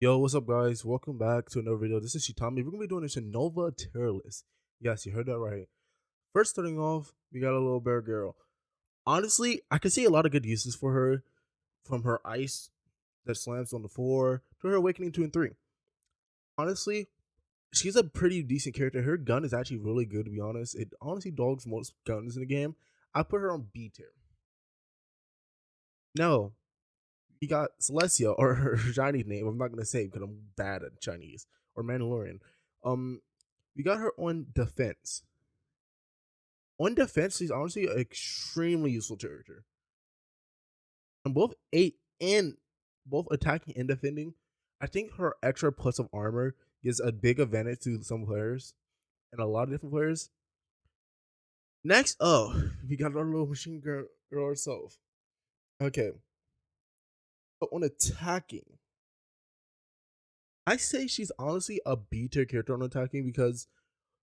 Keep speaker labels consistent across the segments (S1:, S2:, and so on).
S1: Yo, what's up, guys? Welcome back to another video. This is Shitami. We're gonna be doing a Strinova tier list. Yes, you heard that right. First, starting off, we got a little bear girl. Honestly, I can see a lot of good uses for her, from her ice that slams on the floor to her awakening 2 and 3. Honestly, she's a pretty decent character. Her gun is actually really good, to be honest. It honestly dogs most guns in the game. I put her on B tier. No, we got Celestia, or her Chinese name. I'm not gonna say because I'm bad at Chinese, or Mandalorian. Um, we got her on defense. On defense, she's honestly an extremely useful character. On both 8 and attacking and defending, I think her extra plus of armor gives a big advantage to some players and a lot of different players. Next up, we got our little machine girl herself. Okay, but on attacking, I say she's honestly a B tier character on attacking because,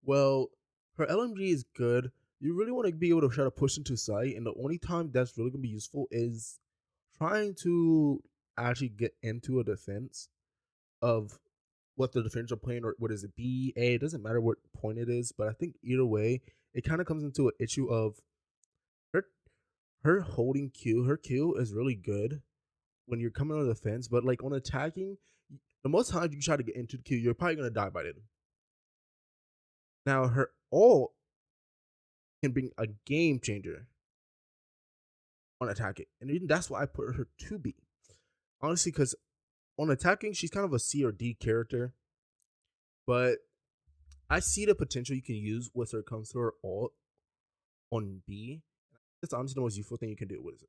S1: well, her LMG is good. You really want to be able to try to push into sight, and the only time that's really gonna be useful is trying to actually get into a defense of what the defenders are playing, or what is it, B, A, it doesn't matter what point it is, but I think either way, it kind of comes into an issue of her her holding Q. Her Q is really good when you're coming on the defense, but like on attacking, the most times you try to get into the Q, you're probably gonna die by it. Now her ult can bring a game changer on attacking, and even that's why I put her to B. Honestly, because on attacking, she's kind of a C or D character, but I see the potential you can use with her comes to her ult on B. That's honestly the most useful thing you can do with it.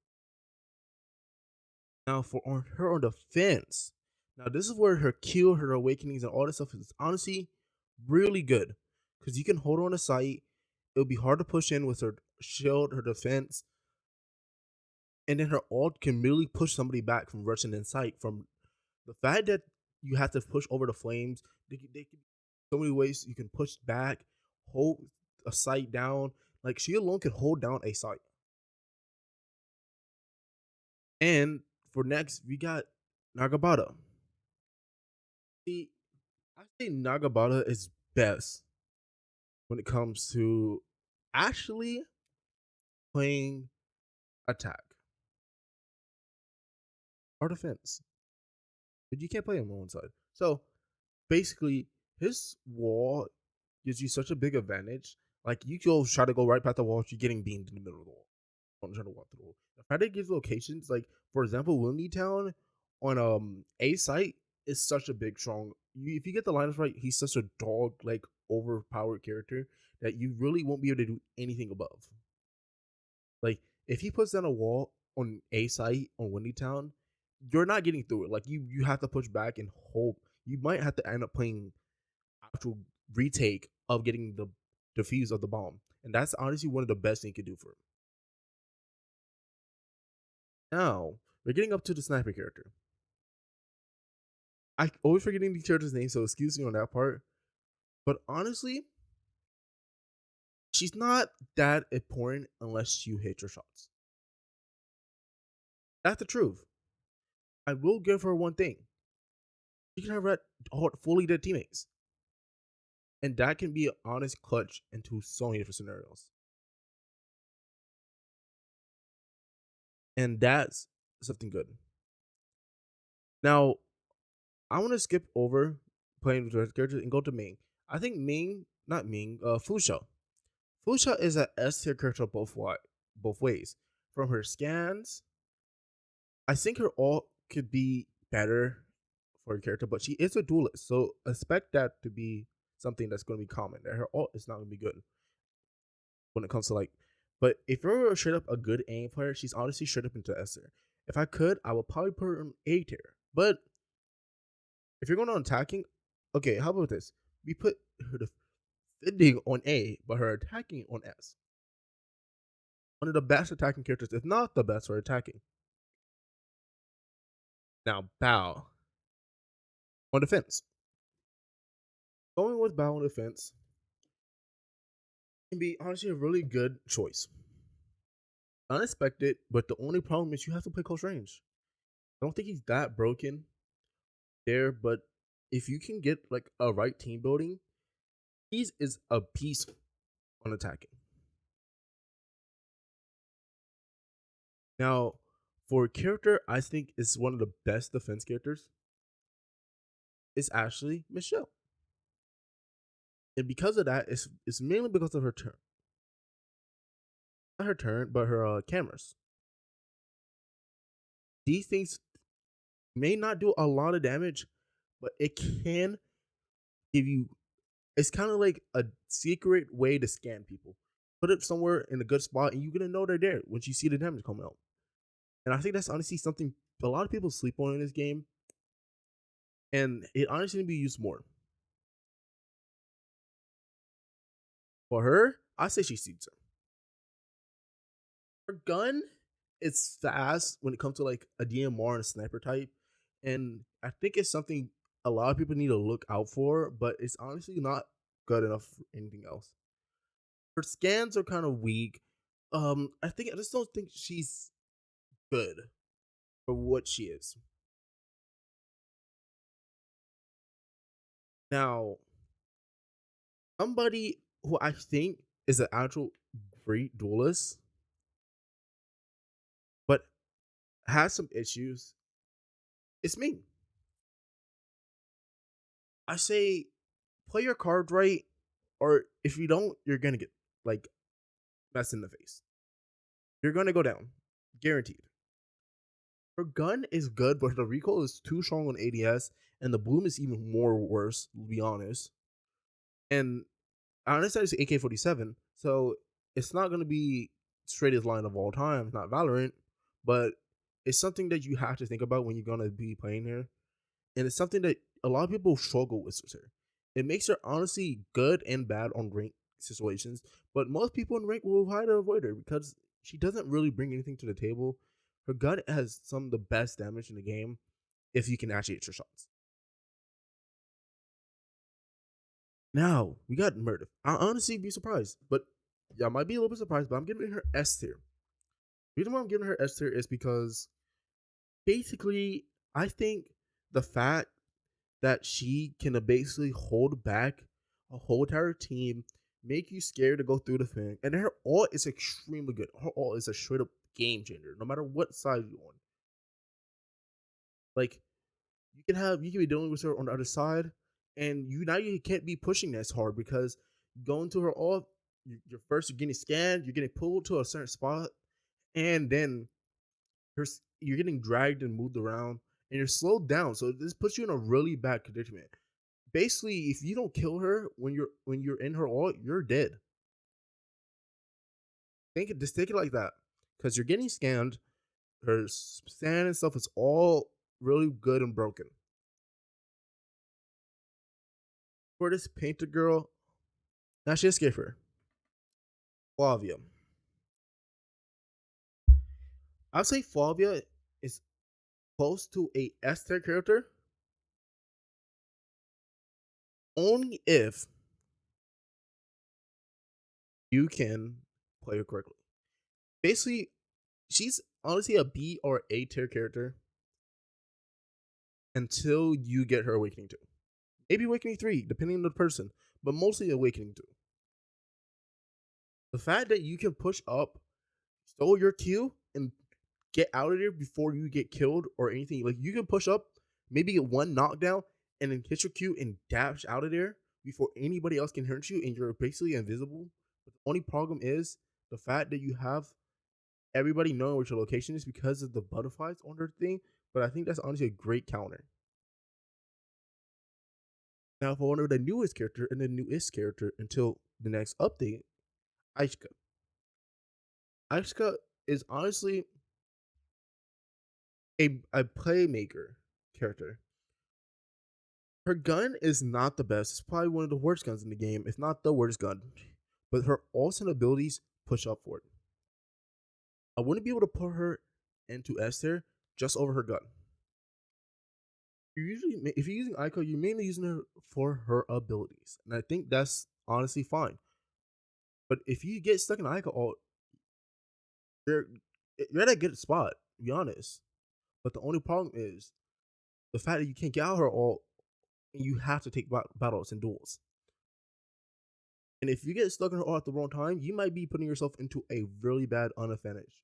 S1: Now for on her on defense, now this is where her Q, her awakenings, and all this stuff is honestly really good because you can hold her on the site. It'll be hard to push in with her shield, her defense, and then her ult can really push somebody back from rushing in sight. From the fact that you have to push over the flames, they can so many ways you can push back, hold a site down. Like she alone can hold down a site. And for next, we got Nagabata. See, I say Nagabata is best when it comes to actually playing attack or defense, but you can't play him on one side. So basically, his wall gives you such a big advantage. Like you go try to go right past the wall, you're getting beamed in the middle of the wall. Don't try to walk through the wall. The fact that it gives locations, like for example, Wilmy Town on A site is such a big strong. If you get the lineups right, he's such a dog like overpowered character that you really won't be able to do anything above. Like if he puts down a wall on A site on Windy Town, you're not getting through it. Like you have to push back and hope. You might have to end up playing actual retake of getting the defuse of the bomb, and that's honestly one of the best things you could do for him. Now we're getting up to the sniper character. I always forgetting the character's name, so excuse me on that part. But honestly, she's not that important unless you hit your shots. That's the truth. I will give her one thing. She can have red fully dead teammates. And that can be an honest clutch into so many different scenarios. And that's something good. Now, I want to skip over playing with the characters and go to Ming. I think Fusha. Fusha is an S tier character both ways. From her scans, I think her ult could be better for a character, but she is a duelist, so expect that to be something that's going to be common. That her ult is not going to be good when it comes to like. But if you're straight up a good aim player, she's honestly straight up into S tier. If I could, I would probably put her in A tier. But if you're going on attacking, okay, how about this? We put her defending on A, but her attacking on S. One of the best attacking characters, if not the best for attacking. Now, Bao on defense. Going with Bao on defense can be honestly a really good choice. Unexpected, but the only problem is you have to play close range. I don't think he's that broken. there, but if you can get like a right team building, he's is a piece on attacking. Now, for a character, I think is one of the best defense characters. It's actually Michelle, and because of that, it's mainly because of her turn, not her turn, but her cameras. These things may not do a lot of damage, but it can give you. It's kind of like a secret way to scan people. Put it somewhere in a good spot, and you're gonna know they're there once you see the damage come out. And I think that's honestly something a lot of people sleep on in this game, and it honestly needs to be used more. For her, I say she suits her. Her gun is fast when it comes to like a DMR and a sniper type, and I think it's something a lot of people need to look out for, but it's honestly not good enough for anything else. Her scans are kind of weak. I just don't think she's good for what she is. Now, somebody who I think is an actual great duelist, but has some issues, it's me. I say play your card right, or if you don't, you're gonna get like messed in the face. You're gonna go down, guaranteed. Her gun is good, but the recoil is too strong on ADS, and the bloom is even more worse. To be honest, and I understand it's AK-47, so it's not gonna be straightest line of all time. It's not Valorant, but it's something that you have to think about when you're gonna be playing here, and it's something that a lot of people struggle with her. It makes her honestly good and bad on rank situations, but most people in rank will try to avoid her because she doesn't really bring anything to the table. Her gun has some of the best damage in the game if you can actually hit your shots. Now we got Murder. I honestly be surprised, but yeah, I might be a little bit surprised, but I'm giving her S tier. The reason why I'm giving her S tier is because basically I think the fact that she can basically hold back a whole entire team, make you scared to go through the thing, and her ult is extremely good. Her ult is a straight up game changer, no matter what side you're on. Like you can be dealing with her on the other side, and you can't be pushing as hard because going to her ult, you're getting scanned, you're getting pulled to a certain spot, and then you're getting dragged and moved around, and you're slowed down. So this puts you in a really bad predicament. Basically, if you don't kill her when you're in her ult, you're dead. Take it like that, because you're getting scanned. Her scan and stuff is all really good and broken. For this painter girl, now she escaped her. Flavia. I'd say Flavia is close to a S tier character only if you can play her correctly. Basically, she's honestly a B or A tier character until you get her Awakening 2. Maybe Awakening 3, depending on the person, but mostly Awakening 2. The fact that you can push up, stole your Q, and get out of there before you get killed or anything. Like you can push up, maybe get one knockdown, and then hit your Q and dash out of there before anybody else can hurt you, and you're basically invisible. But the only problem is the fact that you have everybody knowing what your location is because of the butterflies on their thing. But I think that's honestly a great counter. Now, for one of the newest character and the newest character until the next update, Aishka. Aishka is honestly a playmaker character. Her gun is not the best. It's probably one of the worst guns in the game, if not the worst gun. But her ults and abilities push up for it. I wouldn't be able to put her into S tier just over her gun. If you're using Aiko, you're mainly using her for her abilities, and I think that's honestly fine. But if you get stuck in Aiko ult, you're you're at a good spot. To be honest, but the only problem is the fact that you can't get out of her all, and you have to take battles and duels. And if you get stuck in her all at the wrong time, you might be putting yourself into a really bad unadvantage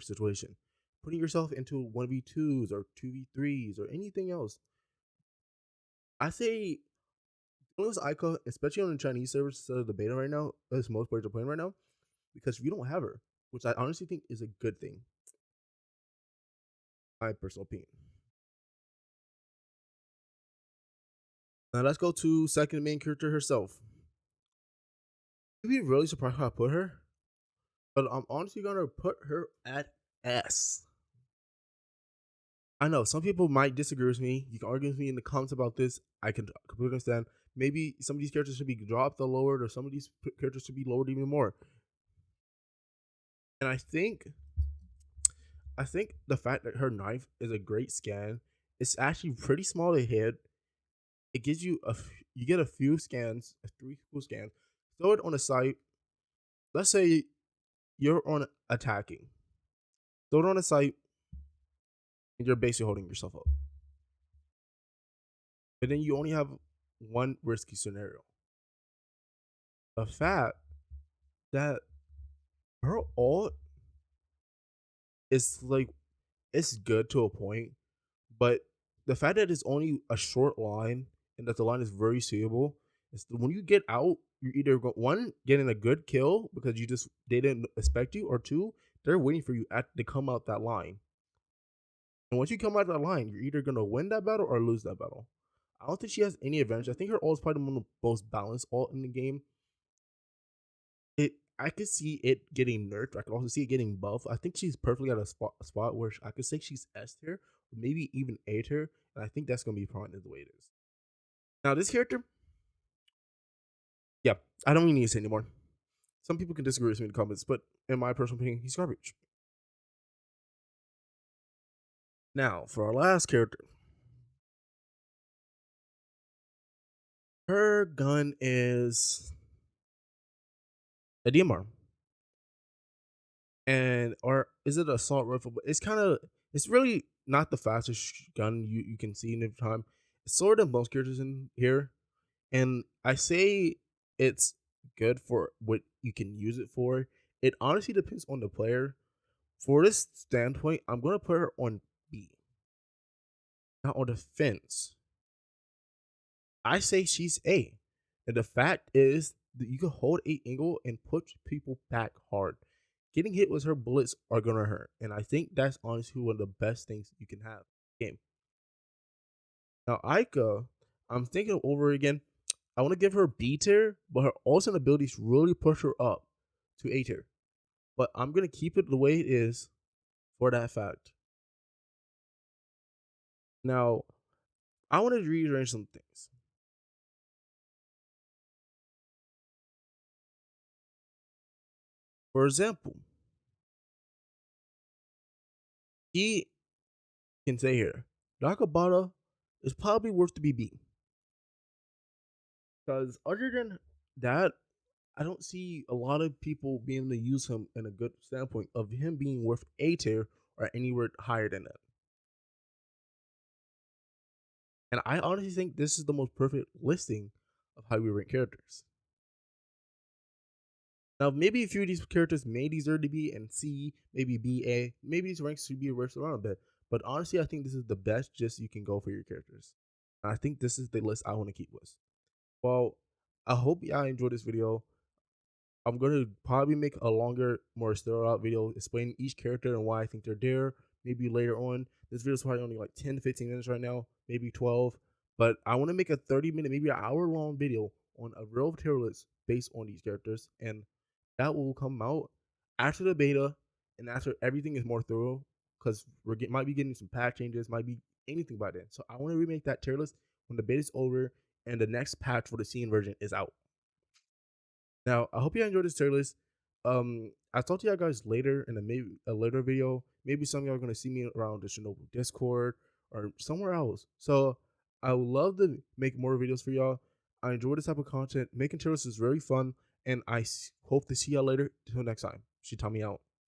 S1: situation. Putting yourself into 1v2s or 2v3s or anything else. I say use Ica, especially on the Chinese servers instead of the beta right now, as most players are playing right now, because you don't have her, which I honestly think is a good thing. My personal opinion. Now let's go to second main character herself. You'd be really surprised how I put her, but I'm honestly gonna put her at S. I know some people might disagree with me. You can argue with me in the comments about this. I can completely understand. Maybe some of these characters should be dropped or lowered, or some of these characters should be lowered even more. And I think the fact that her knife is a great scan. It's actually pretty small to hit. It gives you you get a few scans, 3 full scans. Throw it on a site. Let's say you're on attacking. Throw it on a site, and you're basically holding yourself up. But then you only have one risky scenario. The fact that her ult is like, it's good to a point, but the fact that it's only a short line and that the line is very suitable is when you get out, you're either one getting a good kill because they didn't expect you, or two, they're waiting for you to come out that line. And once you come out that line, you're either gonna win that battle or lose that battle. I don't think she has any advantage. I think her ult is probably one of the most balanced ult in the game. I could see it getting nerfed. I could also see it getting buffed. I think she's perfectly at a spot where I could say she's S tier, or maybe even A tier, and I think that's gonna be fine the way it is. Now this character, yeah, I don't even need to say anymore. Some people can disagree with me in the comments, but in my personal opinion, he's garbage. Now for our last character, her gun is a DMR. And or is it assault rifle? But it's really not the fastest gun you can see in the time. It's sort of most characters in here, and I say it's good for what you can use it for. It honestly depends on the player. For this standpoint, I'm gonna put her on B. Now on defense, I say she's A, and the fact is that you can hold a angle and push people back hard. Getting hit with her bullets are gonna hurt, and I think that's honestly one of the best things you can have in the game. Now Aika, I'm thinking over again. I want to give her B tier, but her ultimate abilities really push her up to A tier. But I'm gonna keep it the way it is for that fact. Now, I want to rearrange some things. For example, he can say here, Nakabata is probably worth to be B. Because other than that, I don't see a lot of people being able to use him in a good standpoint of him being worth A tier or anywhere higher than that. And I honestly think this is the most perfect listing of how we rank characters. Now, maybe a few of these characters may deserve to be in C, maybe B, A. Maybe these ranks should be reversed around a bit. But honestly, I think this is the best just you can go for your characters. And I think this is the list I want to keep with. Well, I hope y'all enjoyed this video. I'm gonna probably make a longer, more thorough out video explaining each character and why I think they're there. Maybe later on. This video is probably only like 10 to 15 minutes right now, maybe 12. But I want to make a 30-minute, maybe an hour-long video on a real tier list based on these characters, and that will come out after the beta and after everything is more thorough, because might be getting some patch changes, might be anything by then. So I want to remake that tier list when the beta is over and the next patch for the CN version is out. Now, I hope you enjoyed this tier list. I'll talk to you guys later in a later video. Maybe some of y'all are gonna see me around the Strinova Discord or somewhere else. So I would love to make more videos for y'all. I enjoy this type of content. Making tier lists is very fun, and I hope to see y'all later. Until next time, she taught me out.